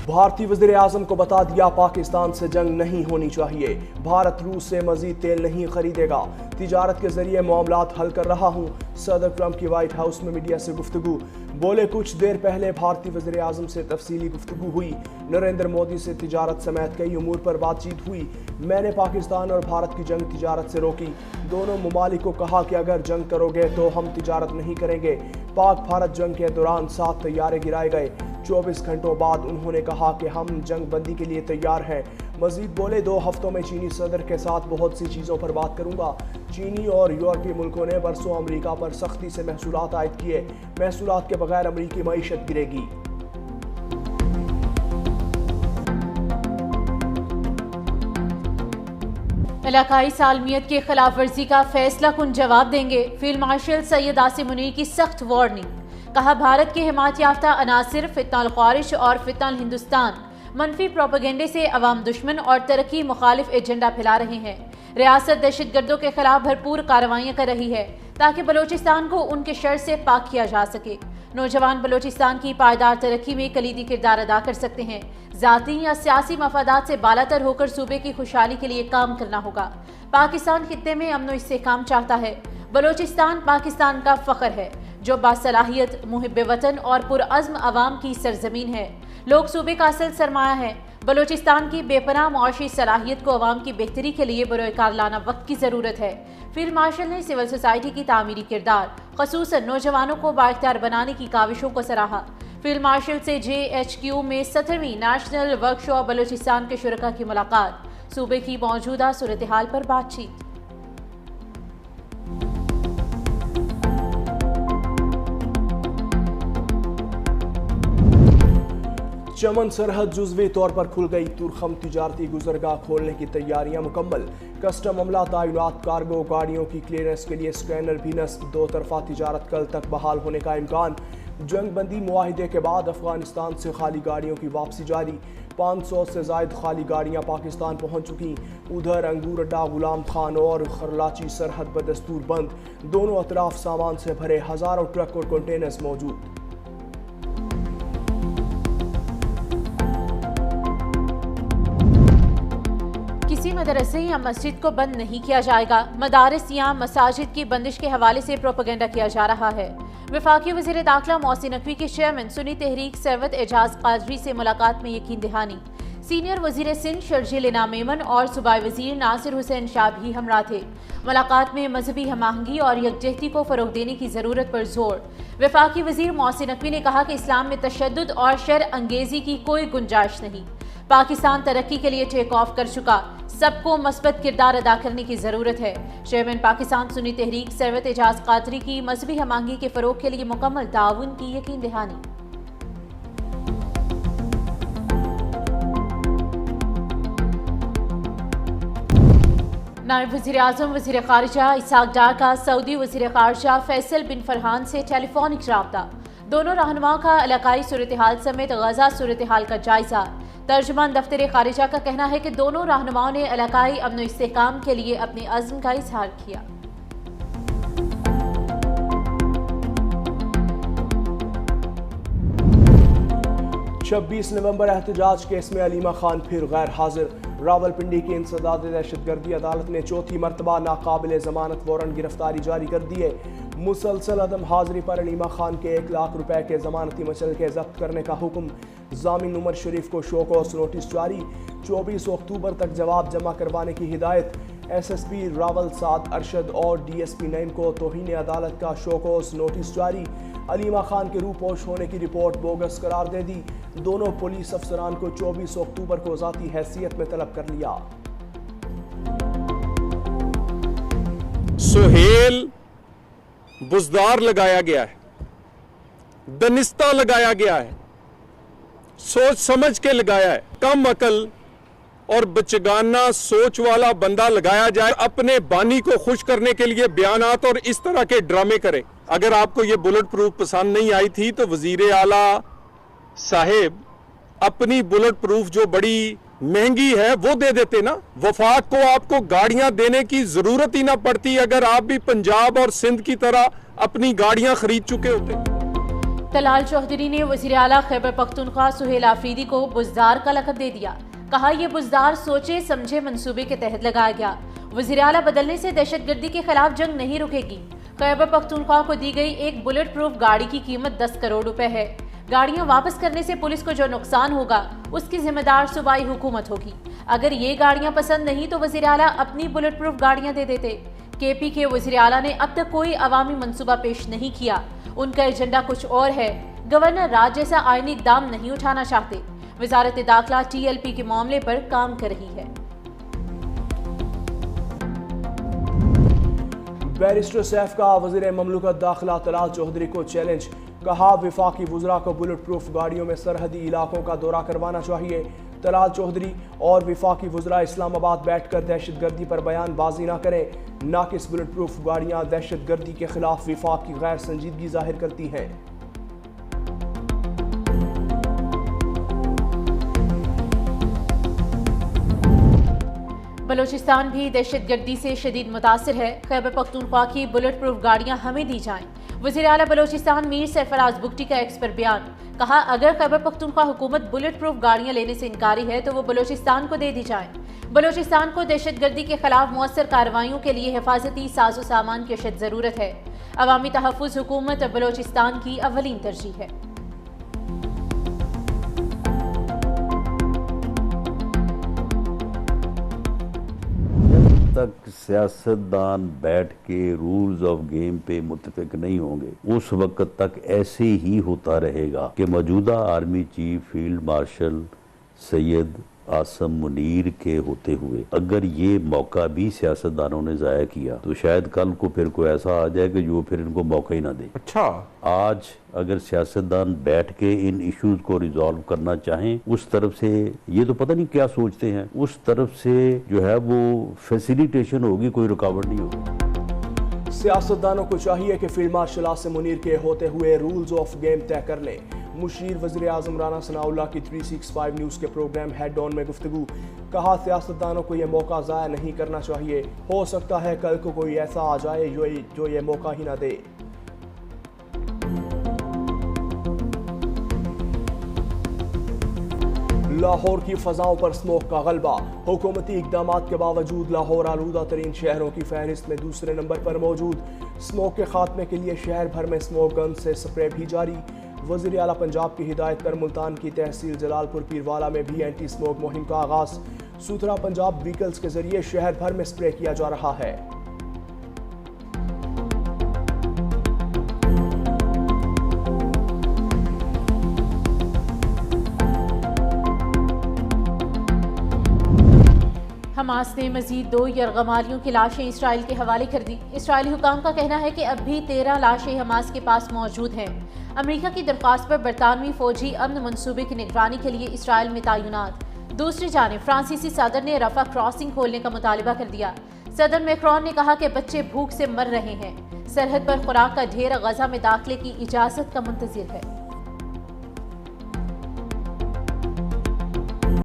भारतीय वज़ीर आज़म को बता दिया पाकिस्तान से जंग नहीं होनी चाहिए। भारत रूस से मजीद तेल नहीं खरीदेगा। तिजारत के जरिए मामलात हल कर रहा हूँ। सदर ट्रंप की व्हाइट हाउस में मीडिया से गुफ्तगू। बोले कुछ देर पहले भारतीय वज़ीर आज़म से तफसीली गुफ्तगू हुई। नरेंद्र मोदी से तिजारत समेत कई उमूर पर बातचीत हुई। मैंने पाकिस्तान और भारत की जंग तिजारत से रोकी। दोनों ममालिक को कहा कि अगर जंग करोगे तो हम तिजारत नहीं करेंगे। पाक भारत जंग के दौरान 7 तैयारे गिराए गए। 24 घंटों बाद उन्होंने कहा कि हम जंग बंदी के लिए तैयार हैं। मजीद बोले 2 हफ्तों में चीनी सदर के साथ बहुत सी चीज़ों पर बात करूंगा। चीनी और यूरोपीय मुल्कों ने बरसों अमेरिका पर सख्ती से महसूलात आयद किए। महसूलात के बगैर अमेरिकी मईशत गिरेगी। इलाकाई सालमियत की खिलाफ वर्जी का फैसला कुन जवाब देंगे। फील्ड मार्शल सैयद आसिम मुनीर की सख्त वार्निंग। कहा भारत के हिमायत याफ्ता अनासिर फितनल ख्वारिश और फितनल हिंदुस्तान मनफी प्रोपेगेंडे से अवाम दुश्मन और तरक्की मुखालिफ एजेंडा फैला रहे हैं। रियासत दहशतगर्दों के खिलाफ भरपूर कार्रवाइयाँ कर रही है ताकि बलोचिस्तान को उनके शर से पाक किया जा सके। नौजवान बलोचिस्तान की पायदार तरक्की में कलीदी किरदार अदा कर सकते हैं। जाती या सियासी मफादात से बालातर होकर सूबे की खुशहाली के लिए काम करना होगा। पाकिस्तान खित्ते में अमन व इस्तेहकाम चाहता है। बलोचिस्तान पाकिस्तान का फख्र है जो बासलाहियत, मुहिब वतन और पुरअज़्म अवाम की सरजमीन है। लोग सूबे का असल सरमाया है। बलोचिस्तान की बेपनाह मुआशी सलाहियत को अवाम की बेहतरी के लिए बरोकार लाना वक्त की ज़रूरत है। फील्ड मार्शल ने सिविल सोसाइटी की तामीरी किरदार, खसूसन नौजवानों को बाइख्तियार बनाने की काविशों को सराहा। फील्ड मार्शल से JHQ में 17वीं नेशनल वर्कशॉप बलोचिस्तान के शुरका की मुलाकात। सूबे की मौजूदा सूरत हाल पर बातचीत। चमन सरहद जुज़वी तौर पर खुल गई। तुरखम तिजारती गुजरगाह खोलने की तैयारियां मुकम्मल। कस्टम अमला तायुनात कार्गो गाड़ियों की क्लियरेंस के लिए स्कैनर भी नस्ब। 2 तरफा तिजारत कल तक बहाल होने का इम्कान। जंग बंदी मुआहिदे के बाद अफगानिस्तान से खाली गाड़ियों की वापसी जारी। 500 से जायद खाली गाड़ियां पाकिस्तान पहुंच चुकी। उधर अंगूर अड्डा, गुलाम खान और खरलाची सरहद बदस्तूर बंद। दोनों अतराफ सामान से भरे हजारों ट्रक और कंटेनर्स मौजूद। किसी मदरसे या मस्जिद को बंद नहीं किया जाएगा। मदारिस या मसाजिद की बंदिश के हवाले से प्रोपेगेंडा किया जा रहा है। वफाकी वज़ीर दाखिला मोहसिन नकवी के चेयरमैन सुन्नी तहरीक सरवत एजाज कादरी से मुलाकात में यकीन दहानी। सीनियर वज़ीर सिंध शर्जील इनाम मेमन और सूबाई वज़ीर नासिर हुसैन शाह भी हमरा थे। मुलाकात में मजहबी हमाहंगी और यकजहती को फ़रोग देने की ज़रूरत पर जोर। वफाकी वज़ीर मोहसिन नकवी ने कहा कि इस्लाम में तशद्दुद और शर अंगेज़ी की कोई गुंजाइश नहीं। पाकिस्तान तरक्की के लिए टेक ऑफ कर चुका। सबको मस्बत किरदार अदा करने की ज़रूरत है। चेयरमैन पाकिस्तान सुन्नी तहरीक सरवत एजाज कादरी की मजहबी हमाहंगी के फ़रोग के लिए मुकम्मल ताउन की यकीन दहानी। नायब वज़ीर आज़म वज़ीर ख़ारिजा इसाक डार का सऊदी वज़ीर ख़ारिजा फैसल बिन फरहान से टेलीफोनिक राब्ता। दोनों रहनुमाओं का इलाकाई सूरत हाल समेत गजा सूरत हाल का जायजा। तर्जुमान दफ्तर खारिजा का कहना है कि दोनों रहनुमाओं ने इलाकाई अमन व इस्तेहकाम के लिए अपने अज़्म का इजहार किया। 26 नवंबर एहतजाज केस में अलीमा खान फिर गैर हाजिर। रावलपिंडी की इंसदाद दहशतगर्दी अदालत ने चौथी मरतबा नाकाबिल जमानत वारंट गिरफ्तारी जारी कर दिए। मुसलसल अदम हाजिरी पर अलीमा खान के 1 लाख रुपए के जमानती मचलके जब्त करने का हुक्म। जामिन उमर शरीफ को शोकॉस नोटिस जारी। 24 अक्टूबर तक जवाब जमा करवाने की हिदायत। SSP रावल साद अरशद और DSP नईम को तौहीन अदालत का शोकॉस नोटिस जारी। अलीमा खान के रूपोश होने की रिपोर्ट बोगस करार दे दी। दोनों पुलिस अफसरान को 24 अक्टूबर को ज़ाती हैसियत में तलब कर लिया। सुहेल बुजदार लगाया गया है, दनिस्ता लगाया गया है, सोच समझ के लगाया है। कम अकल और बचगाना सोच वाला बंदा लगाया जाए अपने बानी को खुश करने के लिए बयानात और इस तरह के ड्रामे करे। अगर आपको ये बुलेट प्रूफ पसंद नहीं आई थी तो वजीर आला साहेब अपनी बुलेट प्रूफ जो बड़ी महंगी है वो दे देते ना। वफाक को आपको गाड़ियां देने की जरूरत ही ना पड़ती अगर आप भी पंजाब और सिंध की तरह अपनी गाड़ियां खरीद चुके होते। तलाल चौधरी ने वज़ीर आला खैबर पख्तूनख्वा सुहेल आफरीदी को बुज़दार का लक़ब दे दिया। कहा यह बुज़दार सोचे समझे मंसूबे के तहत लगाया गया। वज़ीर आला बदलने से दहशतगर्दी के खिलाफ जंग नहीं रुकेगी। खैबर पख्तूनख्वा को दी गई एक बुलेट प्रूफ गाड़ी की कीमत 10 करोड़ रुपए है। गाड़ियां वापस करने से पुलिस को जो नुकसान होगा उसकी जिम्मेदार सूबाई हुकूमत होगी। अगर ये गाड़ियां पसंद नहीं तो वज़ीर आला अपनी बुलेट प्रूफ गाड़ियां दे देते। केपी के वज़ीर आला ने अब तक कोई अवामी मंसूबा पेश नहीं किया। उनका एजेंडा कुछ और है। गवर्नर राज जैसा आईनी इक़दाम नहीं उठाना चाहते। वज़ारत दाखिला TLP के मामले पर काम कर रही है। बैरिस्टर सैफ का वज़ीर ममलूकत दाखिला तलाल चौधरी को चैलेंज। कहा वफाकी वज़रा को बुलेट प्रूफ गाड़ियों में सरहदी इलाकों का दौरा करवाना चाहिए। तलाल चौधरी और वफाकी वज़रा इस्लामाबाद बैठकर दहशतगर्दी पर बयानबाजी ना करें। नाकिस बुलेट प्रूफ गाड़ियां दहशतगर्दी के खिलाफ वफाक की गैर संजीदगी जाहिर करती हैं। बलोचिस्तान भी दहशतगर्दी से शदीद मुतासिर है। खैबर पख्तूनख्वा की बुलेट प्रूफ गाड़ियां हमें दी जाएं। वज़ीर आला बलोचिस्तान मीर सरफराज बुगटी का एक्स पर बयान। कहा अगर खैबर पख्तूनख्वा हुकूमत बुलेट प्रूफ गाड़ियां लेने से इनकारी है तो वो बलोचिस्तान को दे दी जाएं। बलोचिस्तान को दहशतगर्दी के खिलाफ मुअस्सर कार्रवाइयों के लिए हिफाजती साजो सामान की अशद ज़रूरत है। अवामी तहफ़्फ़ुज़ हुकूमत बलोचिस्तान की अवलीन तरजीह है। तक सियासतदान बैठ के रूल्स ऑफ गेम पे मुत्तफिक नहीं होंगे उस वक्त तक ऐसे ही होता रहेगा कि मौजूदा army chief field marshal Syed Asim Munir के होते हुए अगर ये मौका भी सियासतदानों ने ज़ाया किया तो शायद कल को फिर कोई ऐसा आ जाए कि जो फिर इनको मौका ही ना दे। अच्छा, आज अगर सियासतदान बैठ के इन इश्यूज को रिजॉल्व करना चाहें उस तरफ से ये तो पता नहीं क्या सोचते हैं, उस तरफ से जो है वो फैसिलिटेशन होगी, कोई रुकावट नहीं होगी। सियासतदानों को चाहिए कि फील्ड मार्शल आसिम मुनीर के होते हुए रूल्स ऑफ गेम तय कर लें। मुशीर वज़ीर आज़म राना सनाउल्लाह की 365 न्यूज़ के प्रोग्राम हेड ऑन में गुफ्तगू। कहा सियासतदानों को यह मौका ज़ाया नहीं करना चाहिए। हो सकता है कल को कोई ऐसा आ जाए जो ये मौका ही ना दे। लाहौर की फजाओं पर स्मोक का गलबा। हुकूमती इक़दामात के बावजूद लाहौर आलूदा तरीन शहरों की फहरिस्त में दूसरे नंबर पर मौजूद। स्मोक के खात्मे के लिए शहर भर में स्मोक गन से स्प्रे भी जारी। वज़ीर आला पंजाब की हिदायत पर मुल्तान की तहसील जलालपुर पीरवाला में भी एंटी स्मोक मुहिम का आगाज। सुथरा पंजाब व्हीकल्स के जरिए शहर भर में स्प्रे किया जा रहा है। हमास ने मजीद 2 यरगमालियों की लाशें इसराइल के हवाले कर दी। इसराइली हुकाम का कहना है कि अब भी 13 लाशें हमास के पास मौजूद हैं। अमेरिका की दरख्वास्त पर बरतानवी फौजी अमन मंसूबे की निगरानी के लिए इसराइल में तैनात। दूसरी जानिब फ्रांसीसी सदर ने रफा क्रॉसिंग खोलने का मुतालिबा कर दिया। सदर मैक्रोन ने कहा कि बच्चे भूख से मर रहे हैं। सरहद पर खुराक का ढेर गजा में दाखिले की इजाजत का मुंतजिर है।